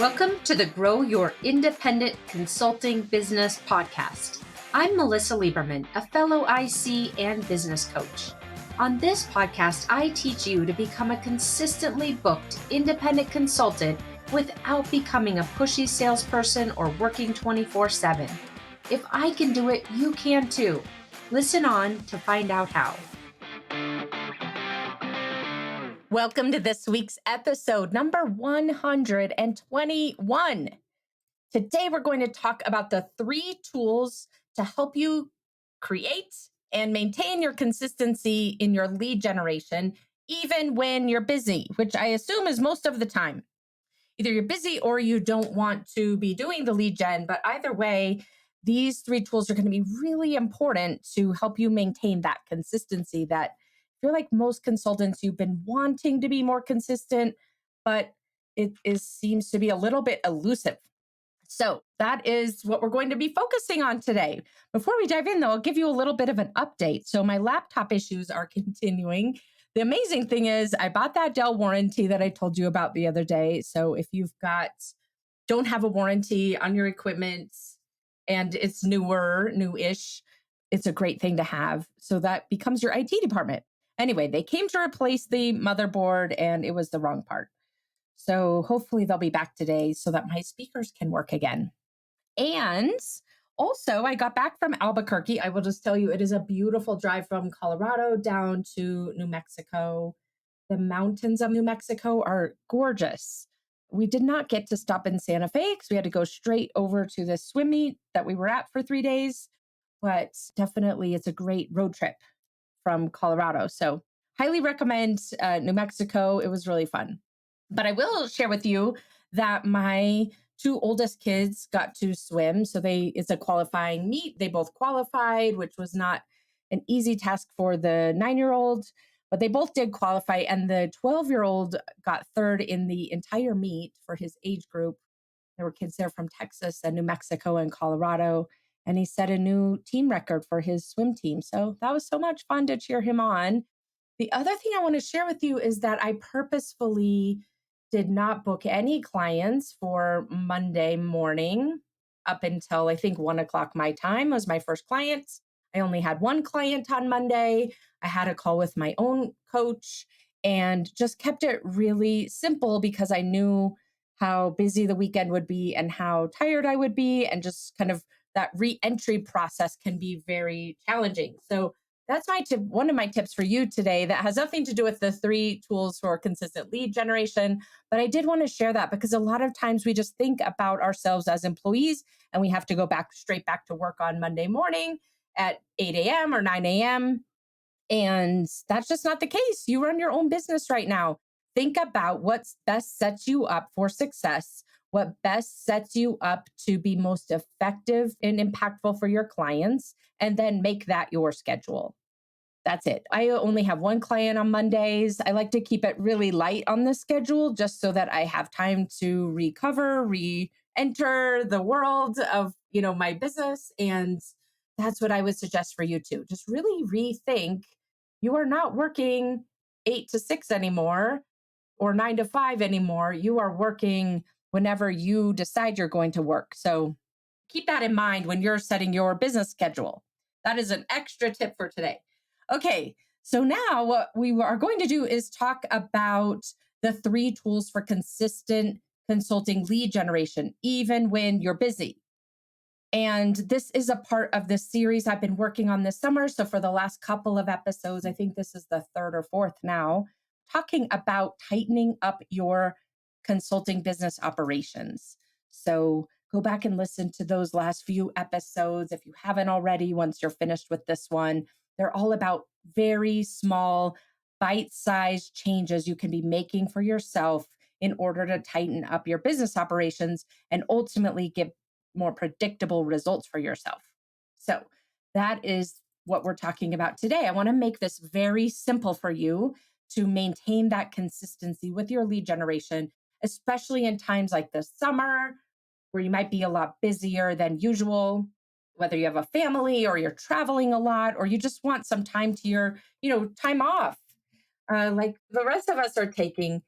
Welcome to the Grow Your Independent Consulting Business podcast. I'm Melisa Lieberman, a fellow IC and business coach. On this podcast, I teach you to become a consistently booked independent consultant without becoming a pushy salesperson or working 24/7. If I can do it, you can too. Listen on to find out how. Welcome to this week's episode, number 121. Today, we're going to talk about the 3 tools to help you create and maintain your consistency in your lead generation, even when you're busy, which I assume is most of the time. Either you're busy or you don't want to be doing the lead gen, but either way, these 3 tools are going to be really important to help you maintain that consistency that I feel like most consultants, you've been wanting to be more consistent, but seems to be a little bit elusive. So that is what we're going to be focusing on today. Before we dive in, though, I'll give you a little bit of an update. So my laptop issues are continuing. The amazing thing is I bought that Dell warranty that I told you about the other day. So if don't have a warranty on your equipment and it's newish, it's a great thing to have. So that becomes your IT department. Anyway, they came to replace the motherboard and it was the wrong part. So hopefully they'll be back today so that my speakers can work again. And also, I got back from Albuquerque. I will just tell you, it is a beautiful drive from Colorado down to New Mexico. The mountains of New Mexico are gorgeous. We did not get to stop in Santa Fe because we had to go straight over to the swim meet that we were at for 3 days. But definitely, it's a great road trip from Colorado. So highly recommend New Mexico. It was really fun. But I will share with you that my 2 oldest kids got to swim. So it's a qualifying meet. They both qualified, which was not an easy task for the 9-year-old, but they both did qualify. And the 12-year-old got 3rd in the entire meet for his age group. There were kids there from Texas and New Mexico and Colorado. And he set a new team record for his swim team. So that was so much fun to cheer him on. The other thing I want to share with you is that I purposefully did not book any clients for Monday morning up until I think 1:00 my time was my first client. I only had 1 client on Monday. I had a call with my own coach and just kept it really simple because I knew how busy the weekend would be and how tired I would be. And just kind of that re-entry process can be very challenging. So that's my tip. One of my tips for you today that has nothing to do with the 3 tools for consistent lead generation. But I did want to share that because a lot of times we just think about ourselves as employees and we have to go straight back to work on Monday morning at 8 a.m. or 9 a.m. And that's just not the case. You run your own business right now. Think about what's best sets you up for success, what best sets you up to be most effective and impactful for your clients, and then make that your schedule. That's it. I only have 1 client on Mondays. I like to keep it really light on the schedule just so that I have time to recover, re-enter the world of, my business. And that's what I would suggest for you too. Just really rethink. You are not working 8 to 6 anymore or 9 to 5 anymore. You are working whenever you decide you're going to work. So keep that in mind when you're setting your business schedule. That is an extra tip for today. Okay, so now what we are going to do is talk about the 3 tools for consistent consulting lead generation, even when you're busy. And this is a part of the series I've been working on this summer. So for the last couple of episodes, I think this is the 3rd or 4th now, talking about tightening up your consulting business operations. So go back and listen to those last few episodes if you haven't already, once you're finished with this one. They're all about very small, bite-sized changes you can be making for yourself in order to tighten up your business operations and ultimately get more predictable results for yourself. So that is what we're talking about today. I want to make this very simple for you to maintain that consistency with your lead generation, especially in times like the summer where you might be a lot busier than usual, whether you have a family or you're traveling a lot, or you just want some time to time off, like the rest of us are taking.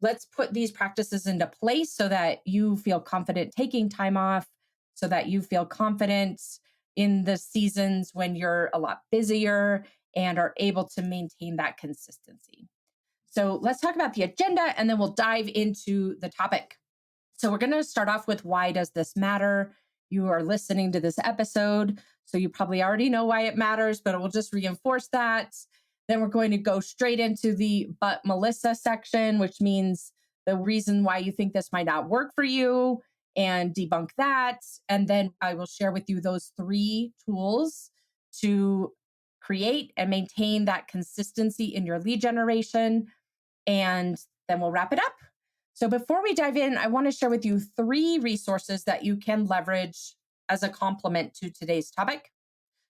Let's put these practices into place so that you feel confident taking time off, so that you feel confident in the seasons when you're a lot busier and are able to maintain that consistency. So let's talk about the agenda and then we'll dive into the topic. So we're going to start off with why does this matter? You are listening to this episode, so you probably already know why it matters, but we'll just reinforce that. Then we're going to go straight into the but Melisa section, which means the reason why you think this might not work for you and debunk that. And then I will share with you those three tools to create and maintain that consistency in your lead generation. And then we'll wrap it up. So before we dive in, I want to share with you three resources that you can leverage as a complement to today's topic.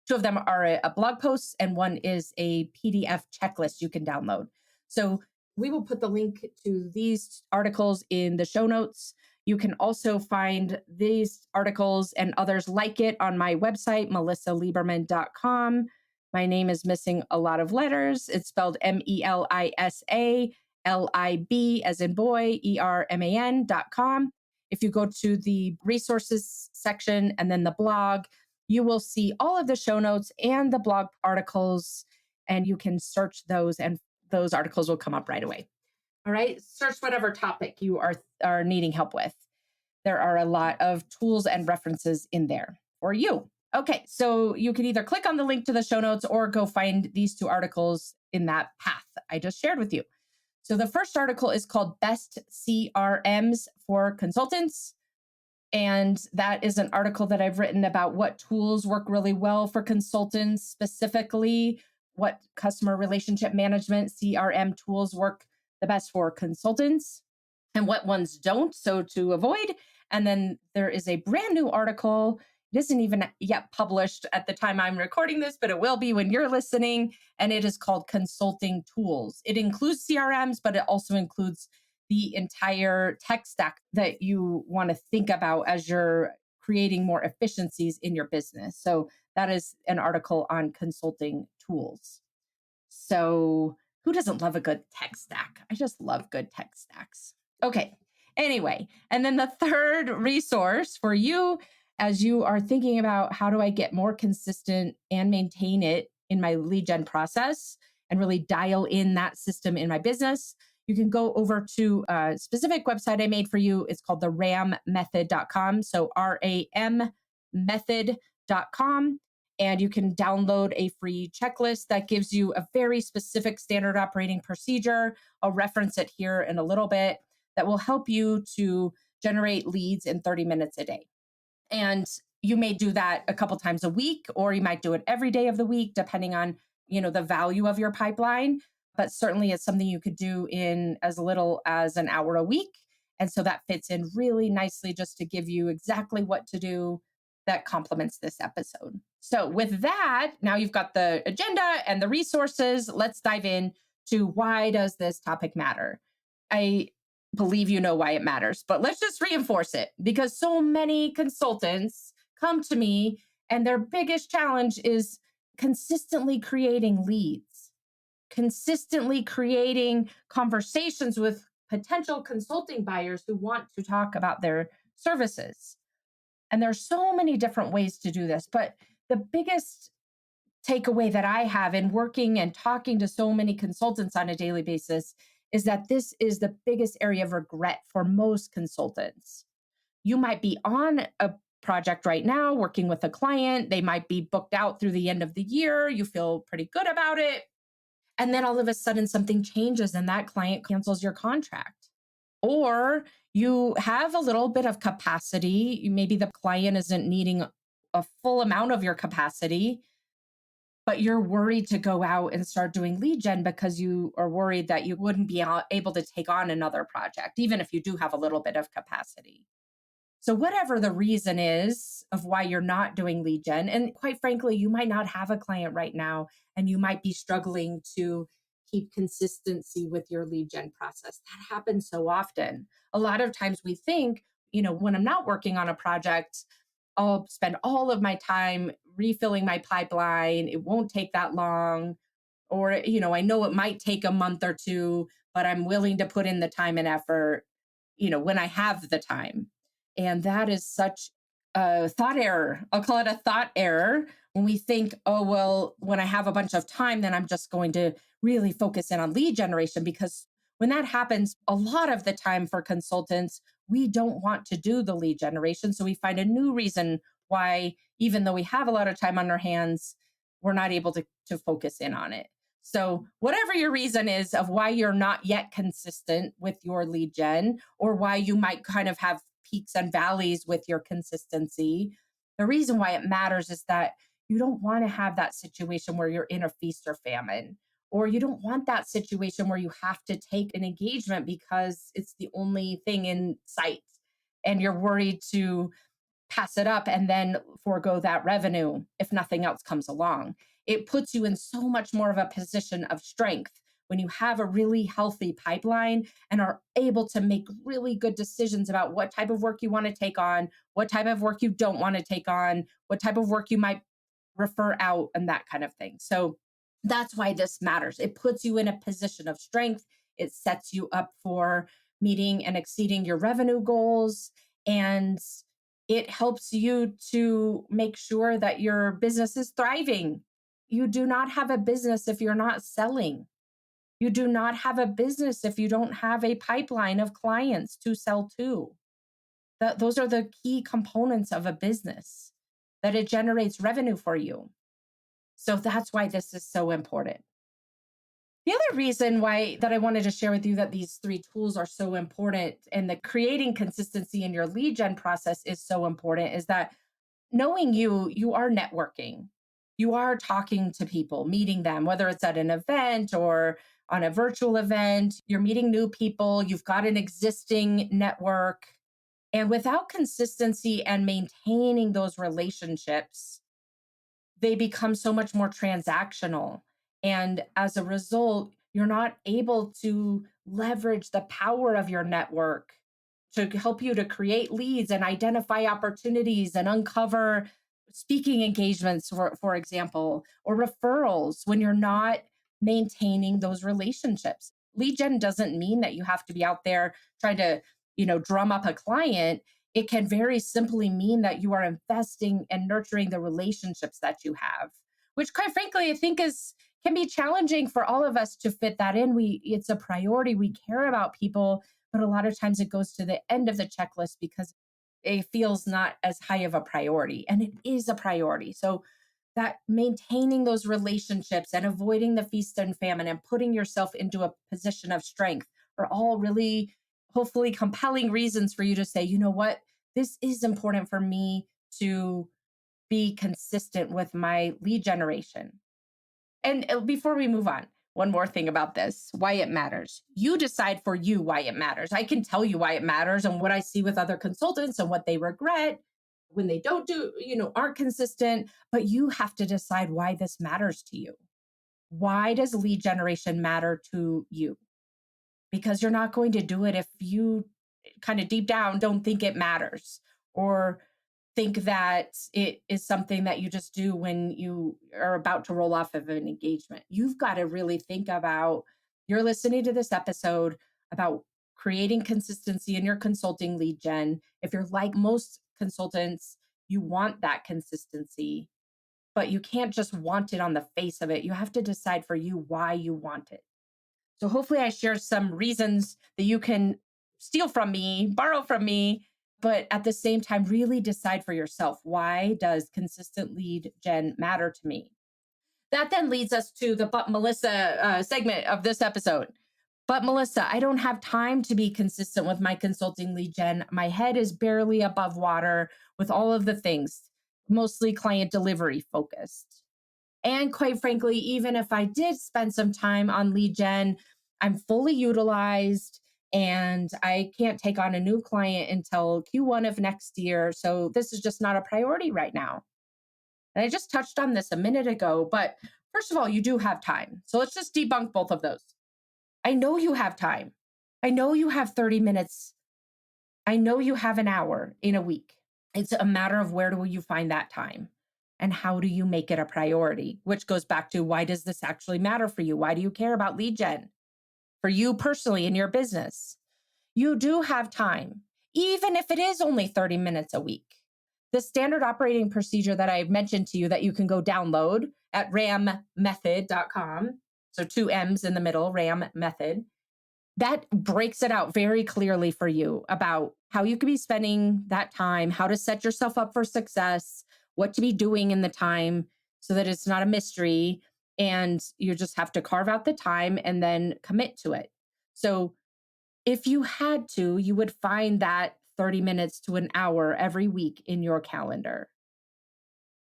Two of them are a blog post, and one is a PDF checklist you can download. So we will put the link to these articles in the show notes. You can also find these articles and others like it on my website, melissalieberman.com. My name is missing a lot of letters. It's spelled Melisa as in boy, ERMAN.com. If you go to the resources section and then the blog, you will see all of the show notes and the blog articles, and you can search those, and those articles will come up right away. All right, search whatever topic you are needing help with. There are a lot of tools and references in there for you. Okay, so you can either click on the link to the show notes or go find these two articles in that path I just shared with you. So the first article is called Best CRMs for Consultants. And that is an article that I've written about what tools work really well for consultants, specifically what customer relationship management CRM tools work the best for consultants and what ones don't, so to avoid. And then there is a brand new article. It isn't even yet published at the time I'm recording this, but it will be when you're listening. And it is called Consulting Tools. It includes CRMs, but it also includes the entire tech stack that you want to think about as you're creating more efficiencies in your business. So that is an article on consulting tools. So who doesn't love a good tech stack? I just love good tech stacks. Okay. Anyway, and then the third resource for you as you are thinking about how do I get more consistent and maintain it in my lead gen process and really dial in that system in my business, you can go over to a specific website I made for you. It's called the rammethod.com. So RAM method.com. And you can download a free checklist that gives you a very specific standard operating procedure. I'll reference it here in a little bit that will help you to generate leads in 30 minutes a day. And you may do that a couple times a week, or you might do it every day of the week, depending on, the value of your pipeline. But certainly it's something you could do in as little as an hour a week. And so that fits in really nicely just to give you exactly what to do that complements this episode. So with that, now you've got the agenda and the resources. Let's dive in to why does this topic matter? I believe you know why it matters, but let's just reinforce it because so many consultants come to me and their biggest challenge is consistently creating leads, consistently creating conversations with potential consulting buyers who want to talk about their services. And there's so many different ways to do this, but the biggest takeaway that I have in working and talking to so many consultants on a daily basis is that this is the biggest area of regret for most consultants. You might be on a project right now working with a client. They might be booked out through the end of the year. You feel pretty good about it. And then all of a sudden something changes and that client cancels your contract. Or you have a little bit of capacity. Maybe the client isn't needing a full amount of your capacity, but you're worried to go out and start doing lead gen because you are worried that you wouldn't be able to take on another project, even if you do have a little bit of capacity. So, whatever the reason is of why you're not doing lead gen, and quite frankly, you might not have a client right now, and you might be struggling to keep consistency with your lead gen process. That happens so often. A lot of times we think, when I'm not working on a project, I'll spend all of my time refilling my pipeline. It won't take that long. Or, I know it might take a month or two, but I'm willing to put in the time and effort, when I have the time. And that is such a thought error. I'll call it a thought error when we think, oh, well, when I have a bunch of time, then I'm just going to really focus in on lead generation. Because when that happens, a lot of the time for consultants, we don't want to do the lead generation. So we find a new reason why, even though we have a lot of time on our hands, we're not able to focus in on it. So, whatever your reason is of why you're not yet consistent with your lead gen, or why you might kind of have peaks and valleys with your consistency, the reason why it matters is that you don't want to have that situation where you're in a feast or famine, or you don't want that situation where you have to take an engagement because it's the only thing in sight and you're worried to pass it up and then forego that revenue if nothing else comes along. It puts you in so much more of a position of strength when you have a really healthy pipeline and are able to make really good decisions about what type of work you want to take on, what type of work you don't want to take on, what type of work you might refer out, and that kind of thing. So that's why this matters. It puts you in a position of strength. It sets you up for meeting and exceeding your revenue goals. And it helps you to make sure that your business is thriving. You do not have a business if you're not selling. You do not have a business if you don't have a pipeline of clients to sell to. Those are the key components of a business, that it generates revenue for you. So that's why this is so important. The other reason why that I wanted to share with you that these three tools are so important and the creating consistency in your lead gen process is so important is that knowing you are networking. You are talking to people, meeting them, whether it's at an event or on a virtual event, you're meeting new people, you've got an existing network. And without consistency and maintaining those relationships, they become so much more transactional. And as a result, you're not able to leverage the power of your network to help you to create leads and identify opportunities and uncover speaking engagements, for example, or referrals when you're not maintaining those relationships. Lead gen doesn't mean that you have to be out there trying to, drum up a client. It can very simply mean that you are investing and nurturing the relationships that you have, which quite frankly, I think is can be challenging for all of us to fit that in. It's a priority. We care about people, but a lot of times it goes to the end of the checklist because it feels not as high of a priority. And it is a priority. So that maintaining those relationships and avoiding the feast and famine and putting yourself into a position of strength are all really hopefully compelling reasons for you to say, you know what, this is important for me to be consistent with my lead generation. And before we move on, one more thing about this, why it matters. You decide for you why it matters. I can tell you why it matters and what I see with other consultants and what they regret when they don't do, aren't consistent, but you have to decide why this matters to you. Why does lead generation matter to you? Because you're not going to do it if you kind of deep down don't think it matters, or think that it is something that you just do when you are about to roll off of an engagement. You've got to really think about, you're listening to this episode about creating consistency in your consulting lead gen. If you're like most consultants, you want that consistency, but you can't just want it on the face of it. You have to decide for you why you want it. So hopefully I share some reasons that you can steal from me, borrow from me, but at the same time, really decide for yourself, why does consistent lead gen matter to me? That then leads us to the But Melissa segment of this episode. But Melissa, I don't have time to be consistent with my consulting lead gen. My head is barely above water with all of the things, mostly client delivery focused. And quite frankly, even if I did spend some time on lead gen, I'm fully utilized and I can't take on a new client until Q1 of next year. So this is just not a priority right now. And I just touched on this a minute ago, but first of all, you do have time. So let's just debunk both of those. I know you have time. I know you have 30 minutes. I know you have an hour in a week. It's a matter of where do you find that time and how do you make it a priority, which goes back to, why does this actually matter for you? Why do you care about lead gen? for you personally in your business, you do have time, even if it is only 30 minutes a week. The standard operating procedure that I mentioned to you that you can go download at rammethod.com. So two M's in the middle, Ram Method. That breaks it out very clearly for you about how you could be spending that time, how to set yourself up for success, what to be doing in the time so that it's not a mystery. And you just have to carve out the time and then commit to it. So if you had to, you would find that 30 minutes to an hour every week in your calendar.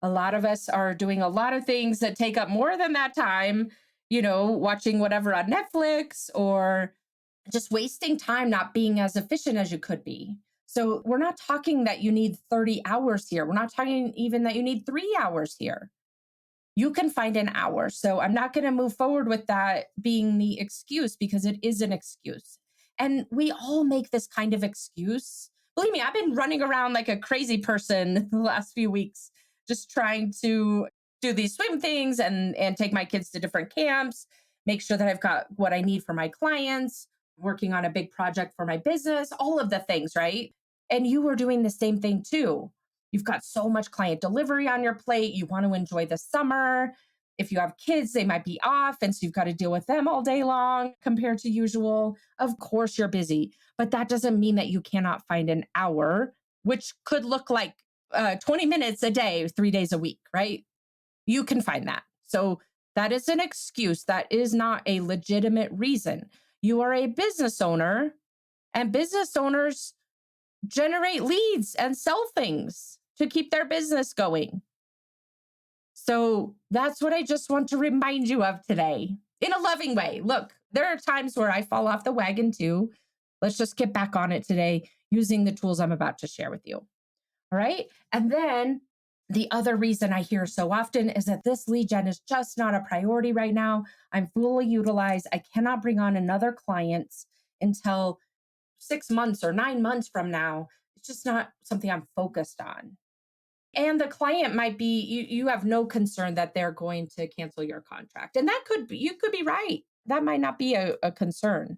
A lot of us are doing a lot of things that take up more than that time, watching whatever on Netflix or just wasting time not being as efficient as you could be. So, we're not talking that you need 30 hours here. We're not talking even that you need 3 hours here. You can find an hour. So I'm not going to move forward with that being the excuse because it is an excuse. And we all make this kind of excuse. Believe me, I've been running around like a crazy person the last few weeks, just trying to do these swim things and take my kids to different camps, make sure that I've got what I need for my clients, working on a big project for my business, all of the things, right? And you were doing the same thing too. You've got so much client delivery on your plate. You want to enjoy the summer. If you have kids, they might be off. And so you've got to deal with them all day long compared to usual. Of course, you're busy, but that doesn't mean that you cannot find an hour, which could look like 20 minutes a day, 3 days a week, right? You can find that. So that is an excuse. That is not a legitimate reason. You are a business owner, and business owners generate leads and sell things to keep their business going. So that's what I just want to remind you of today in a loving way. Look, there are times where I fall off the wagon too. Let's just get back on it today using the tools I'm about to share with you. All right. And then the other reason I hear so often is that this lead gen is just not a priority right now. I'm fully utilized. I cannot bring on another client until 6 months or 9 months from now. It's just not something I'm focused on. And the client might be, you have no concern that they're going to cancel your contract. And that could be, you could be right. That might not be a concern.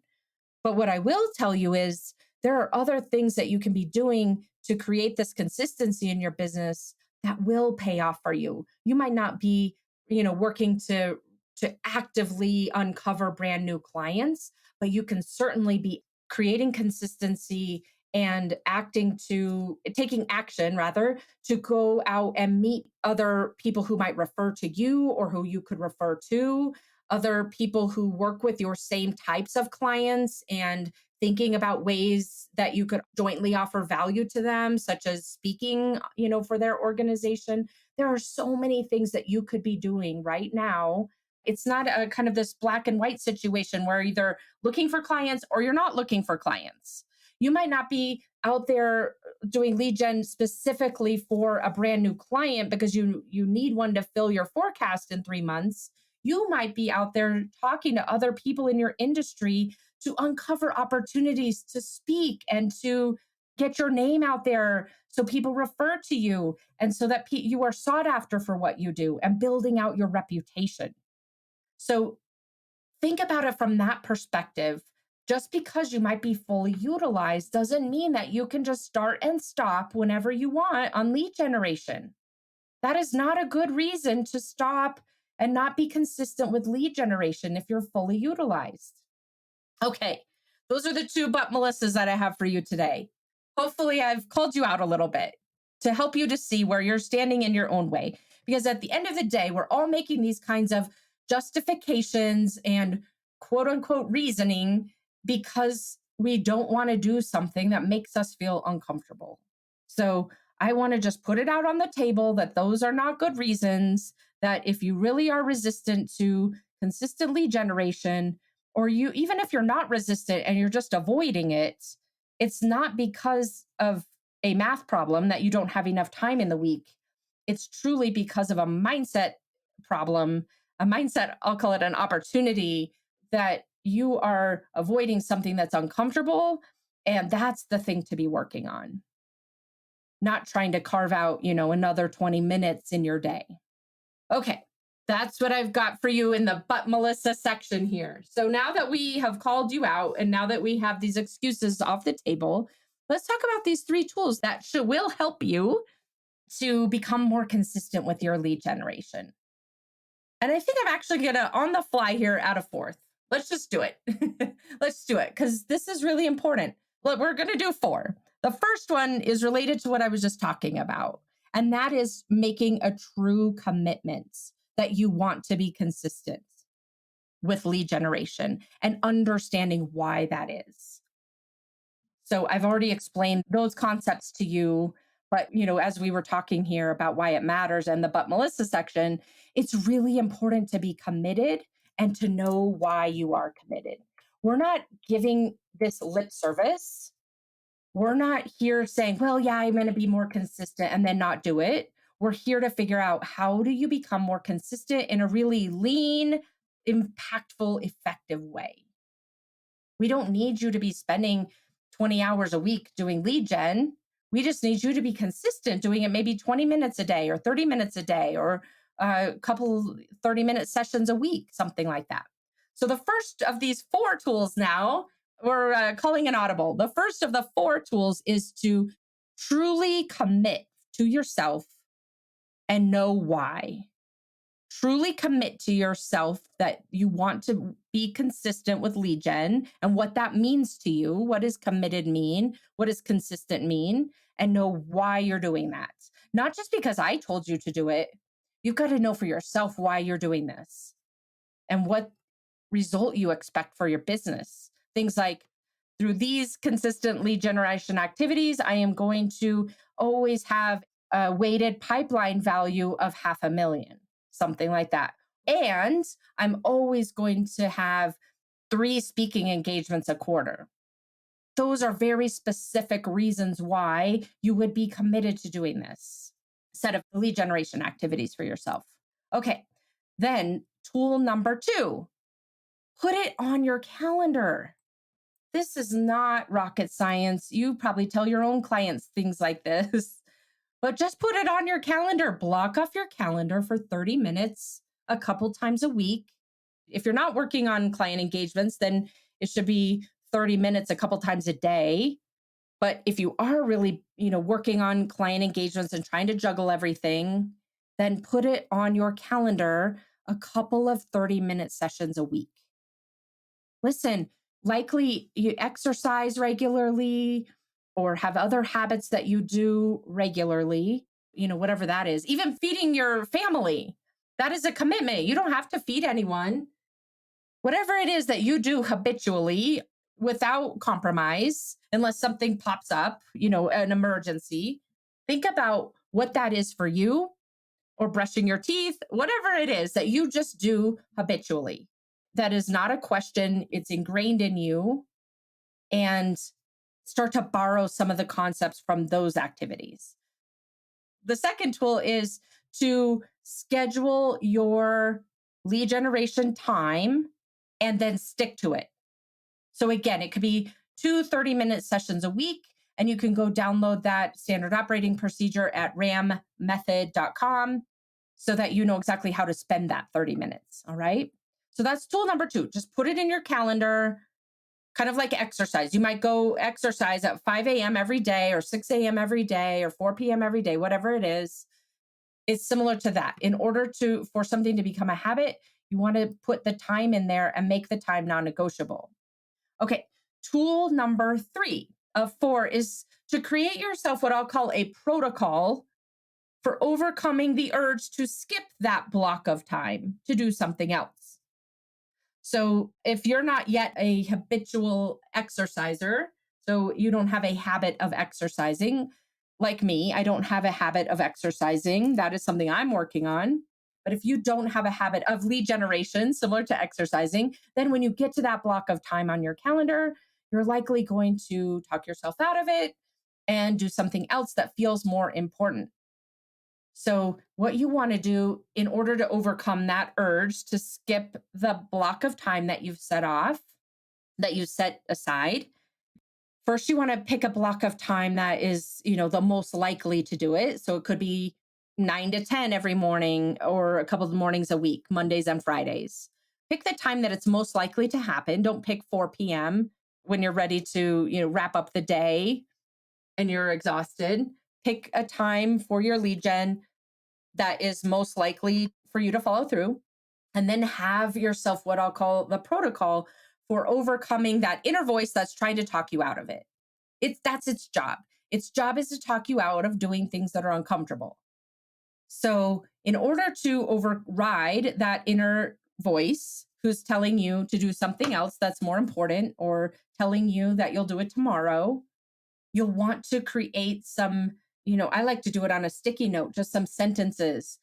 But what I will tell you is there are other things that you can be doing to create this consistency in your business that will pay off for you. You might not be, working to actively uncover brand new clients, but you can certainly be creating consistency and taking action rather to go out and meet other people who might refer to you or who you could refer to other people who work with your same types of clients and thinking about ways that you could jointly offer value to them, such as speaking, for their organization. There are so many things that you could be doing right now. It's not a kind of this black and white situation where either looking for clients or you're not looking for clients. You might not be out there doing lead gen specifically for a brand new client because you need one to fill your forecast in 3 months. You might be out there talking to other people in your industry to uncover opportunities to speak and to get your name out there so people refer to you and so that you are sought after for what you do and building out your reputation. So think about it from that perspective. Just because you might be fully utilized doesn't mean that you can just start and stop whenever you want on lead generation. That is not a good reason to stop and not be consistent with lead generation if you're fully utilized. Okay, those are the two but Melissas that I have for you today. Hopefully, I've called you out a little bit to help you to see where you're standing in your own way. Because at the end of the day, we're all making these kinds of justifications and quote unquote reasoning because we don't want to do something that makes us feel uncomfortable. So I want to just put it out on the table that those are not good reasons, that if you really are resistant to consistent lead generation, or you even if you're not resistant and you're just avoiding it, it's not because of a math problem that you don't have enough time in the week. It's truly because of a mindset problem, a mindset, I'll call it an opportunity, that you are avoiding something that's uncomfortable. And that's the thing to be working on, not trying to carve out, another 20 minutes in your day. Okay. That's what I've got for you in the But Melissa section here. So now that we have called you out and now that we have these excuses off the table, let's talk about these three tools that will help you to become more consistent with your lead generation. And I think I'm actually going to, on the fly here, add a fourth. Let's just do it. Let's do it because this is really important. Look, we're going to do four. The first one is related to what I was just talking about, and that is making a true commitment that you want to be consistent with lead generation and understanding why that is. So I've already explained those concepts to you, but as we were talking here about why it matters and the But Melissa section, it's really important to be committed and to know why you are committed. We're not giving this lip service. We're not here saying, well, yeah, I'm going to be more consistent and then not do it. We're here to figure out, how do you become more consistent in a really lean, impactful, effective way. We don't need you to be spending 20 hours a week doing lead gen. We just need you to be consistent doing it maybe 20 minutes a day or 30 minutes a day or a couple 30-minute sessions a week, something like that. So the first of these four tools now, we're calling an audible. The first of the four tools is to truly commit to yourself and know why. Truly commit to yourself that you want to be consistent with lead gen and what that means to you. What does committed mean? What does consistent mean? And know why you're doing that. Not just because I told you to do it. You've got to know for yourself why you're doing this and what result you expect for your business. Things like, through these consistent lead generation activities, I am going to always have a weighted pipeline value of 500,000, something like that. And I'm always going to have 3 speaking engagements a quarter. Those are very specific reasons why you would be committed to doing this set of lead generation activities for yourself. Okay, then tool number 2, put it on your calendar. This is not rocket science. You probably tell your own clients things like this, but just put it on your calendar. Block off your calendar for 30 minutes a couple times a week. If you're not working on client engagements, then it should be 30 minutes a couple times a day. But if you are really, working on client engagements and trying to juggle everything, then put it on your calendar a couple of 30-minute sessions a week. Listen, likely you exercise regularly or have other habits that you do regularly, whatever that is. Even feeding your family, that is a commitment. You don't have to feed anyone. Whatever it is that you do habitually without compromise, unless something pops up, an emergency, think about what that is for you, or brushing your teeth, whatever it is that you just do habitually. That is not a question, it's ingrained in you. And start to borrow some of the concepts from those activities. The second tool is to schedule your lead generation time and then stick to it. So again, it could be 2 30-minute sessions a week, and you can go download that standard operating procedure at rammethod.com so that you know exactly how to spend that 30 minutes. All right. So that's tool number 2. Just put it in your calendar, kind of like exercise. You might go exercise at 5 a.m. every day or 6 a.m. every day or 4 p.m. every day, whatever it is. It's similar to that. In order for something to become a habit, you want to put the time in there and make the time non-negotiable. Okay. Tool number 3 of 4 is to create yourself what I'll call a protocol for overcoming the urge to skip that block of time to do something else. So if you're not yet a habitual exerciser, so you don't have a habit of exercising, like me, I don't have a habit of exercising. That is something I'm working on. But if you don't have a habit of lead generation, similar to exercising, then when you get to that block of time on your calendar, you're likely going to talk yourself out of it and do something else that feels more important. So, what you want to do in order to overcome that urge to skip the block of time that you've that you set aside, first you want to pick a block of time that is, the most likely to do it. So, it could be 9 to 10 every morning or a couple of mornings a week, Mondays and Fridays. Pick the time that it's most likely to happen. Don't pick 4 p.m. when you're ready to, wrap up the day and you're exhausted. Pick a time for your lead gen that is most likely for you to follow through. And then have yourself what I'll call the protocol for overcoming that inner voice that's trying to talk you out of it. That's its job. Its job is to talk you out of doing things that are uncomfortable. So, in order to override that inner voice who's telling you to do something else that's more important or telling you that you'll do it tomorrow, you'll want to create some, I like to do it on a sticky note, just some sentences.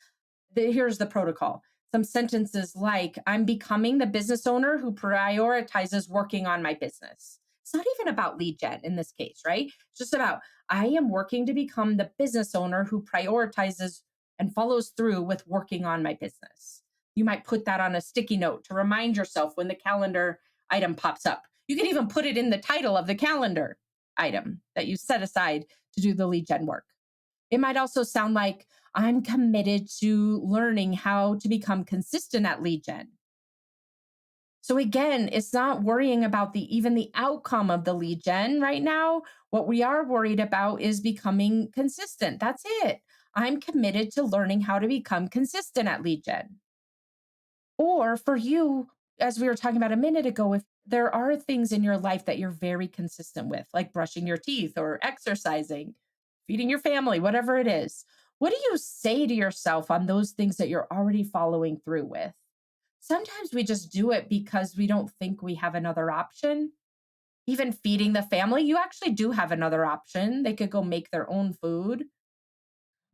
Here's the protocol. Some sentences like, I'm becoming the business owner who prioritizes working on my business. It's not even about lead gen in this case, right? It's just about, I am working to become the business owner who prioritizes and follows through with working on my business. You might put that on a sticky note to remind yourself when the calendar item pops up. You can even put it in the title of the calendar item that you set aside to do the lead gen work. It might also sound like, I'm committed to learning how to become consistent at lead gen. So again, it's not worrying about even the outcome of the lead gen right now. What we are worried about is becoming consistent. That's it. I'm committed to learning how to become consistent at lead gen. Or for you, as we were talking about a minute ago, if there are things in your life that you're very consistent with, like brushing your teeth or exercising, feeding your family, whatever it is, what do you say to yourself on those things that you're already following through with? Sometimes we just do it because we don't think we have another option. Even feeding the family, you actually do have another option. They could go make their own food.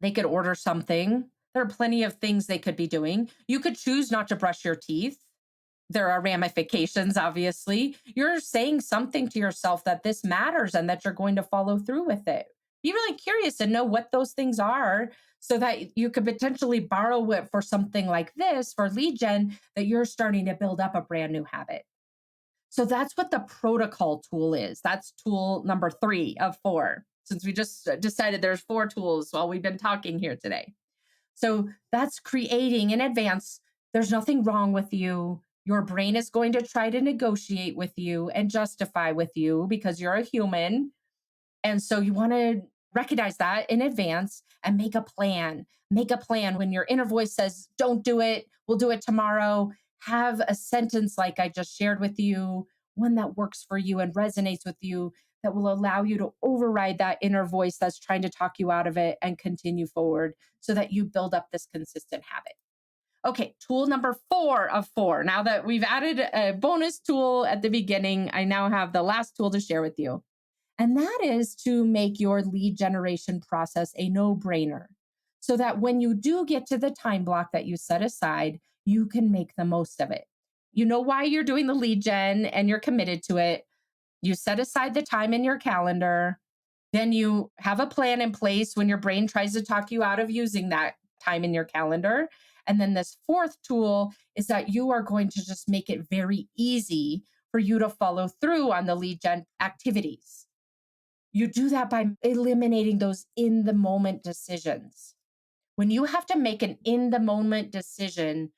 They could order something. There are plenty of things they could be doing. You could choose not to brush your teeth. There are ramifications, obviously. You're saying something to yourself that this matters and that you're going to follow through with it. Be really curious to know what those things are so that you could potentially borrow it for something like this for lead gen that you're starting to build up a brand new habit. So that's what the protocol tool is. That's tool number 3 of 4. Since we just decided there's 4 tools while we've been talking here today. So that's creating in advance. There's nothing wrong with you. Your brain is going to try to negotiate with you and justify with you because you're a human. And so you want to recognize that in advance and make a plan. Make a plan when your inner voice says, don't do it, we'll do it tomorrow. Have a sentence like I just shared with you, one that works for you and resonates with you, that will allow you to override that inner voice that's trying to talk you out of it and continue forward so that you build up this consistent habit. Okay, tool number 4 of 4. Now that we've added a bonus tool at the beginning, I now have the last tool to share with you. And that is to make your lead generation process a no brainer so that when you do get to the time block that you set aside, you can make the most of it. You know why you're doing the lead gen and you're committed to it. You set aside the time in your calendar. Then you have a plan in place when your brain tries to talk you out of using that time in your calendar. And then this fourth tool is that you are going to just make it very easy for you to follow through on the lead gen activities. You do that by eliminating those in the moment decisions. When you have to make an in the moment decision,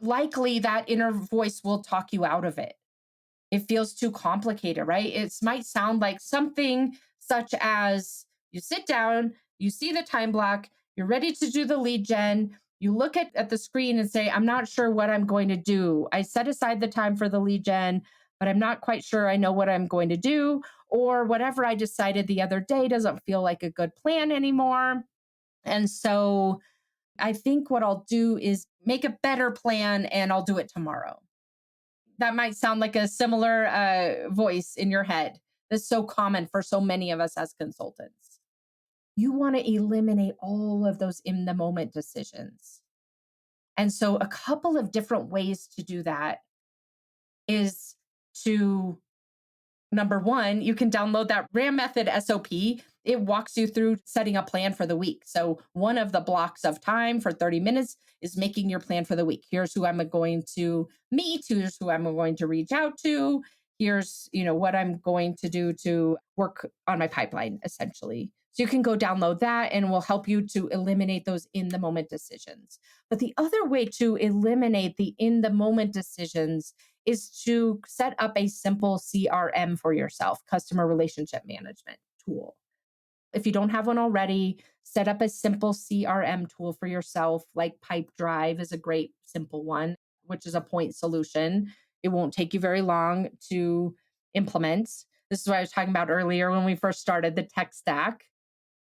likely that inner voice will talk you out of it. It feels too complicated, right? It might sound like something such as you sit down, you see the time block, you're ready to do the lead gen. You look at the screen and say, I'm not sure what I'm going to do. I set aside the time for the lead gen, but I'm not quite sure I know what I'm going to do. Or whatever I decided the other day doesn't feel like a good plan anymore. And so I think what I'll do is make a better plan and I'll do it tomorrow. That might sound like a similar voice in your head. That's so common for so many of us as consultants. You want to eliminate all of those in the moment decisions. And so, a couple of different ways to do that is to number one, you can download that RAM Method SOP. It walks you through setting a plan for the week. So, one of the blocks of time for 30 minutes is making your plan for the week. Here's who I'm going to meet, here's who I'm going to reach out to, here's, what I'm going to do to work on my pipeline essentially. So you can go download that and will help you to eliminate those in the moment decisions. But the other way to eliminate the in the moment decisions is to set up a simple CRM for yourself, customer relationship management tool. If you don't have one already, set up a simple CRM tool for yourself, like Pipedrive is a great simple one, which is a point solution. It won't take you very long to implement. This is what I was talking about earlier when we first started the tech stack.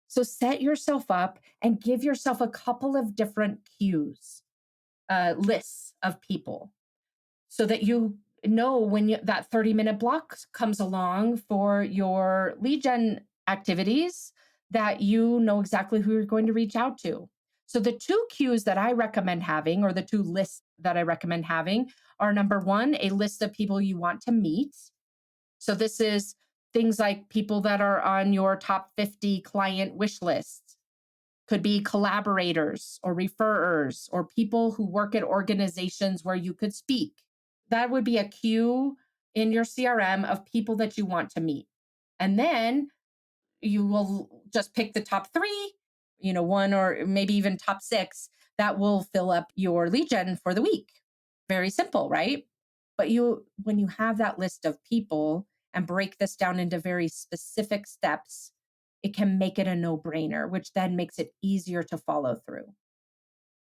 So set yourself up and give yourself a couple of different cues, lists of people so that you know when that 30-minute block comes along for your lead gen activities, that you know exactly who you're going to reach out to. So the two cues that I recommend having, or the two lists that I recommend having, are number one, a list of people you want to meet. So this is things like people that are on your top 50 client wish list. Could be collaborators or referrers or people who work at organizations where you could speak. That would be a queue in your CRM of people that you want to meet. And then you will just pick the top three, one or maybe even top six that will fill up your lead gen for the week. Very simple, right? But when you have that list of people and break this down into very specific steps, it can make it a no brainer, which then makes it easier to follow through.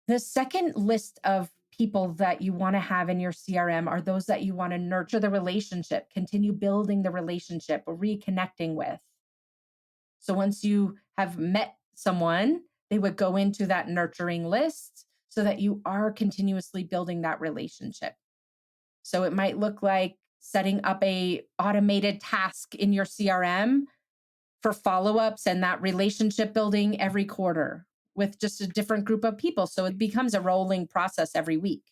The second list of people that you want to have in your CRM are those that you want to nurture the relationship, continue building the relationship, or reconnecting with. So once you have met someone, they would go into that nurturing list so that you are continuously building that relationship. So it might look like setting up a automated task in your CRM for follow-ups and that relationship building every quarter with just a different group of people. So it becomes a rolling process every week.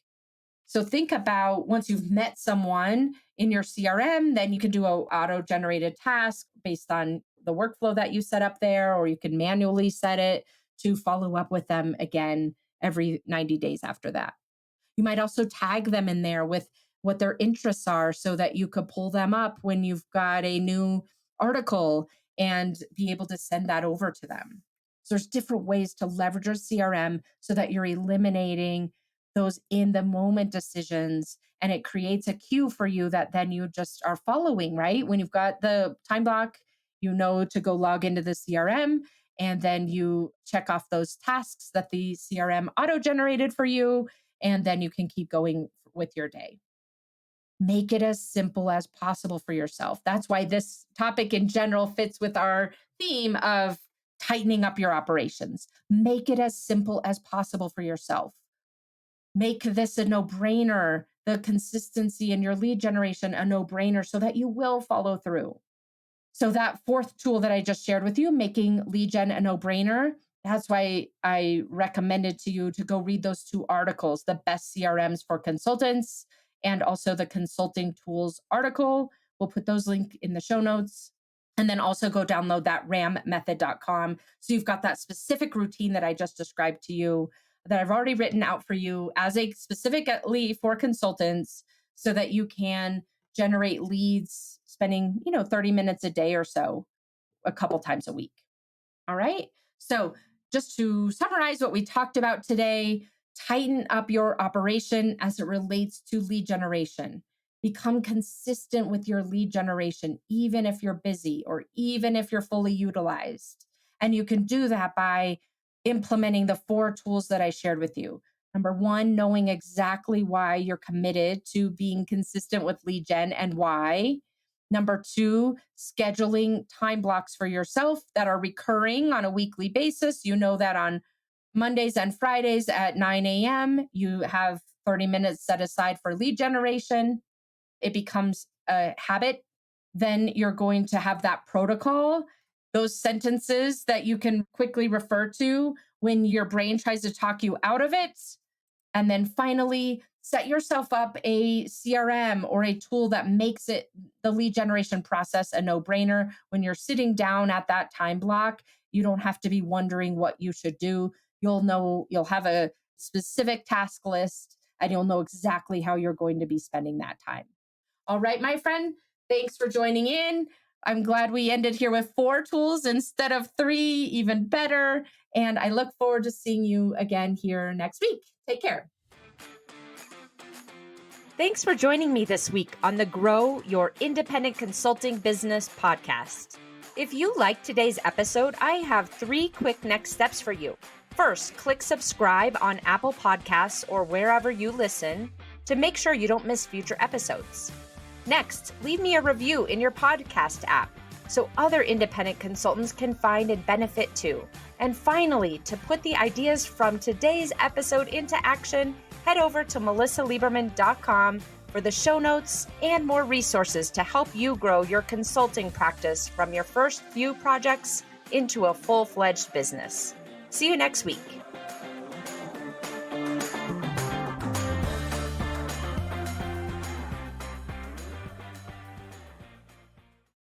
So think about once you've met someone in your CRM, then you can do a auto-generated task based on the workflow that you set up there, or you can manually set it to follow up with them again every 90 days after that. You might also tag them in there with what their interests are so that you could pull them up when you've got a new article and be able to send that over to them. So there's different ways to leverage your CRM so that you're eliminating those in the moment decisions, and it creates a queue for you that then you just are following, right? When you've got the time block, you know to go log into the CRM, and then you check off those tasks that the CRM auto generated for you, and then you can keep going with your day. Make it as simple as possible for yourself. That's why this topic in general fits with our theme of tightening up your operations. Make it as simple as possible for yourself. Make this a no brainer, the consistency in your lead generation a no brainer so that you will follow through. So, that fourth tool that I just shared with you, making lead gen a no brainer, that's why I recommended to you to go read those two articles, the best CRMs for consultants and also the consulting tools article. We'll put those links in the show notes. And then also go download that rammethod.com. So you've got that specific routine that I just described to you that I've already written out for you as a specifically for consultants so that you can generate leads spending, 30 minutes a day or so a couple times a week. All right. So just to summarize what we talked about today, tighten up your operation as it relates to lead generation. Become consistent with your lead generation, even if you're busy or even if you're fully utilized. And you can do that by implementing the four tools that I shared with you. Number one, knowing exactly why you're committed to being consistent with lead gen and why. Number two, scheduling time blocks for yourself that are recurring on a weekly basis. You know that on Mondays and Fridays at 9 a.m., you have 30 minutes set aside for lead generation. It becomes a habit. Then you're going to have that protocol, those sentences that you can quickly refer to when your brain tries to talk you out of it. And then finally, set yourself up a CRM or a tool that makes it the lead generation process a no brainer. When you're sitting down at that time block, you don't have to be wondering what you should do. You'll know, you'll have a specific task list and you'll know exactly how you're going to be spending that time. All right, my friend, thanks for joining in. I'm glad we ended here with 4 tools instead of 3, even better. And I look forward to seeing you again here next week. Take care. Thanks for joining me this week on the Grow Your Independent Consulting Business podcast. If you liked today's episode, I have 3 quick next steps for you. First, click subscribe on Apple Podcasts or wherever you listen to make sure you don't miss future episodes. Next, leave me a review in your podcast app so other independent consultants can find and benefit too. And finally, to put the ideas from today's episode into action, head over to melissalieberman.com for the show notes and more resources to help you grow your consulting practice from your first few projects into a full-fledged business. See you next week.